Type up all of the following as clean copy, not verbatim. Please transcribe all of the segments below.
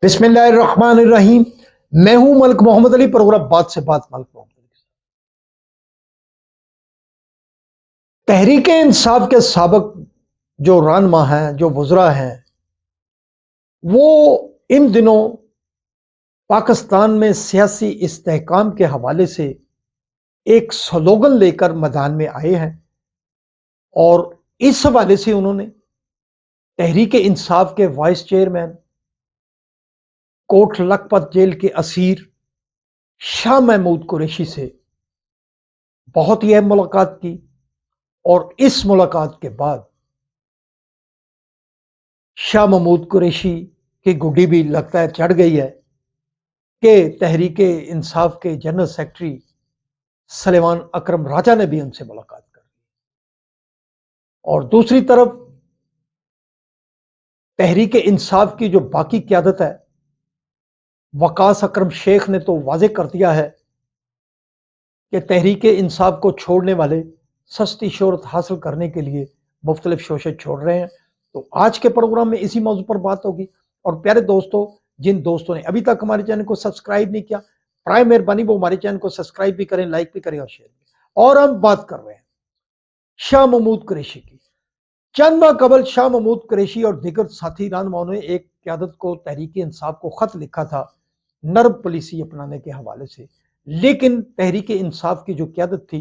बिस्मिल्लाहिर्रहमानिर्रहीम। मैं हूं मलिक मोहम्मद अली, प्रोग्राम बात से बात मलिक मोहम्मद अली। तहरीक इंसाफ के साबिक जो रहनुमा हैं, जो वज़रा हैं, वो इन दिनों पाकिस्तान में सियासी इस्तेहकाम के हवाले से एक स्लोगन लेकर मैदान में आए हैं और इस हवाले से उन्होंने तहरीक इंसाफ के vice chairman, Kot Lakhpat jail के असीर शाह महमूद कुरैशी से बहुत ही अहम मुलाकात की और इस मुलाकात के बाद शाह महमूद कुरैशी की गुड्डी भी लगता है चढ़ गई है कि तहरीक इंसाफ के जनरल सेक्रेटरी सलेमान अकरम राजा ने भी उनसे मुलाकात कर ली। और दूसरी तरफ तहरीक इंसाफ की जो बाकी क़यादत है, वकास अकरम शेख ने तो वाज़ेह कर दिया है कि तहरीक इंसाफ को छोड़ने वाले सस्ती शोहरत हासिल करने के लिए मुख्तलिफ शोशे छोड़ रहे हैं। तो आज के प्रोग्राम में इसी मौजू पर बात होगी। और प्यारे दोस्तों, जिन दोस्तों ने अभी तक हमारे चैनल को सब्सक्राइब नहीं किया, प्राय मेहरबानी वो हमारे चैनल को सब्सक्राइब भी करें, लाइक भी करें और शेयर भी। और हम बात कर रहे हैं शाह महमूद कुरैशी की। चंद माह कबल शाह महमूद कुरैशी और दीगर साथी रहनुमाओं ने एक क़यादत को तहरीक इंसाफ को खत लिखा था नर्म पॉलिसी अपनाने के हवाले से, लेकिन तहरीक इंसाफ की जो क़यादत थी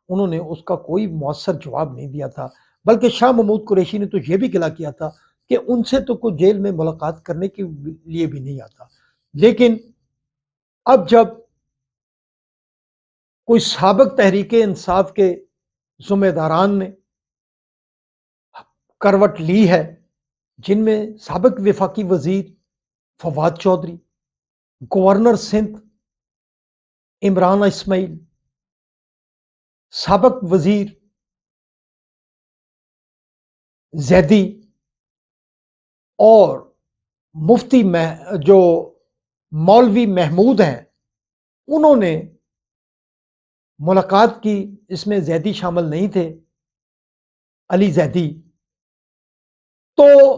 उन्होंने उसका कोई मौसर जवाब नहीं दिया था। बल्कि शाह महमूद कुरैशी ने तो यह भी गिला किया था कि उनसे तो कोई जेल में मुलाकात करने के लिए भी नहीं आता। लेकिन अब जब कोई साबिक तहरीक इंसाफ के ज़िम्मेदारान ने करवट ली है, जिनमें साबिक वफाकी वजीर फवाद चौधरी, गवर्नर सिंध इमरान इस्माइल, साबिक वजीर जैदी और मुफ्ती जो मौलवी महमूद हैं, उन्होंने मुलाकात की। इसमें जैदी शामिल नहीं थे, अली जैदी। तो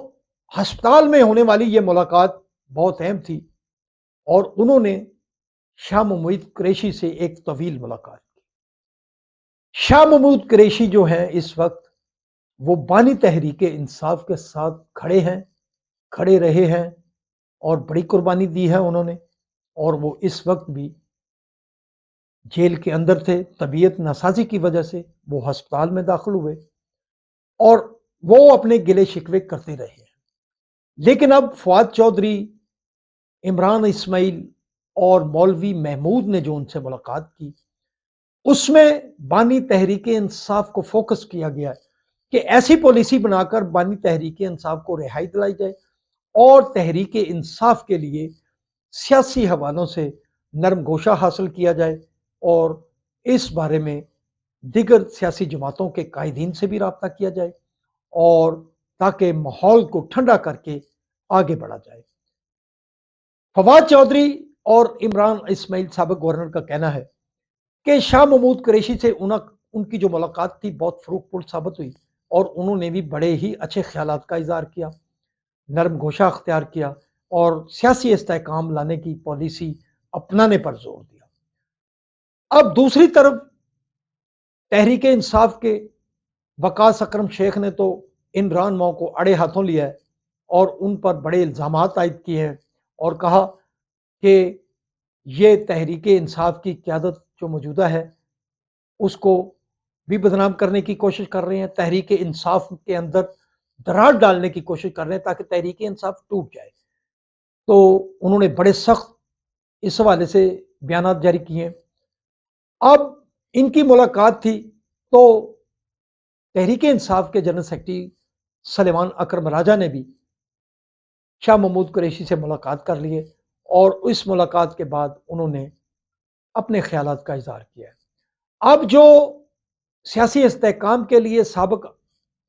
अस्पताल में होने वाली ये मुलाकात बहुत अहम थी और उन्होंने शाह महमूद कुरैशी से एक तवील मुलाकात की। शाह महमूद कुरैशी जो हैं इस वक्त वो बानी तहरीक इंसाफ के साथ खड़े हैं, खड़े रहे हैं और बड़ी कुर्बानी दी है उन्होंने। और वो इस वक्त भी जेल के अंदर थे, तबीयत नासाजी की वजह से वो अस्पताल में दाखिल हुए और वो अपने गिले शिकवे करते रहे हैं। लेकिन अब फवाद चौधरी, इमरान इस्माइल और मौलवी महमूद ने जो उनसे मुलाकात की, उसमें बानी तहरीक इंसाफ को फोकस किया गया है कि ऐसी पॉलिसी बनाकर बानी तहरीक इंसाफ को रिहाई दिलाई जाए और तहरीक इंसाफ के लिए सियासी हवालों से नरम गोशा हासिल किया जाए और इस बारे में दिगर सियासी जमातों के कायदीन से भी रब्ता किया जाए और ताकि माहौल को ठंडा करके आगे बढ़ा जाए। फवाद चौधरी और इमरान इस्माइल साबिक गवर्नर का कहना है कि शाह महमूद कुरैशी से उनकी जो मुलाकात थी बहुत फ्रूटफुल साबित हुई और उन्होंने भी बड़े ही अच्छे ख्यालात का इज़हार किया, नरम गोशा अख्तियार किया और सियासी इस्तेहकाम लाने की पॉलिसी अपनाने पर जोर दिया। अब दूसरी तरफ तहरीक इंसाफ के वकास अकरम शेख ने तो इन रहनुमाओं को अड़े हाथों लिया है और उन पर बड़े इल्ज़ामात आयद किए हैं और कहा कि ये तहरीक इंसाफ की क़यादत जो मौजूदा है उसको भी बदनाम करने की कोशिश कर रहे हैं, तहरीक इंसाफ के अंदर दरार डालने की कोशिश कर रहे हैं ताकि तहरीक इंसाफ टूट जाए। तो उन्होंने बड़े सख्त इस हवाले से बयानात जारी किए। अब इनकी मुलाकात थी तो तहरीक इंसाफ के जनरल सेक्रेटरी सलेमान अकरम राजा ने भी शाह महमूद कुरैशी से मुलाकात कर ली है और इस मुलाकात के बाद उन्होंने अपने ख्यालात का इज़हार किया है। अब जो सियासी इस्तेहकाम के लिए साबिक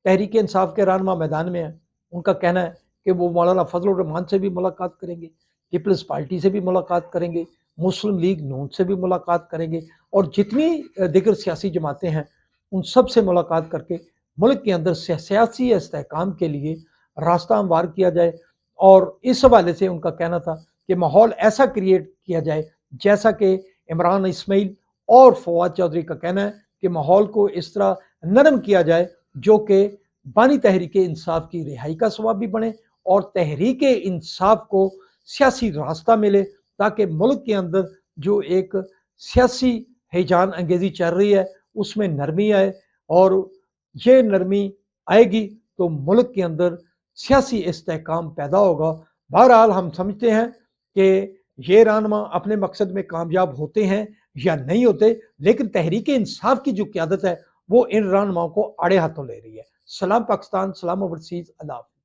तहरीक इंसाफ के रहनुमा मैदान में हैं, उनका कहना है कि वो मौलाना फजल रहमान से भी मुलाकात करेंगे, पीपल्स पार्टी से भी मुलाकात करेंगे, मुस्लिम लीग नून से भी मुलाकात करेंगे और जितनी दीगर सियासी जमातें हैं उन सब से मुलाकात करके मुल्क के अंदर सियासी इस्तेहकाम के लिए रास्ता हमवार किया जाए اور اس حوالے سے ان کا کہنا تھا کہ ماحول ایسا کریٹ کیا جائے جیسا کہ عمران اسماعیل اور فواد چودھری کا کہنا ہے کہ ماحول کو اس طرح نرم کیا جائے جو کہ بانی تحریک انصاف کی رہائی کا سبب بھی بنے اور تحریک انصاف کو سیاسی راستہ ملے تاکہ ملک کے اندر جو ایک سیاسی ہیجان انگیزی چل رہی ہے اس میں نرمی آئے، اور یہ نرمی آئے گی تو ملک کے اندر سیاسی استحکام پیدا ہوگا۔ بہرحال ہم سمجھتے ہیں کہ یہ رہنما اپنے مقصد میں کامیاب ہوتے ہیں یا نہیں ہوتے، لیکن تحریک انصاف کی جو قیادت ہے وہ ان رہنماؤں کو آڑے ہاتھوں لے رہی ہے۔ سلام پاکستان، سلام اوورسیز، اللہ حافظ۔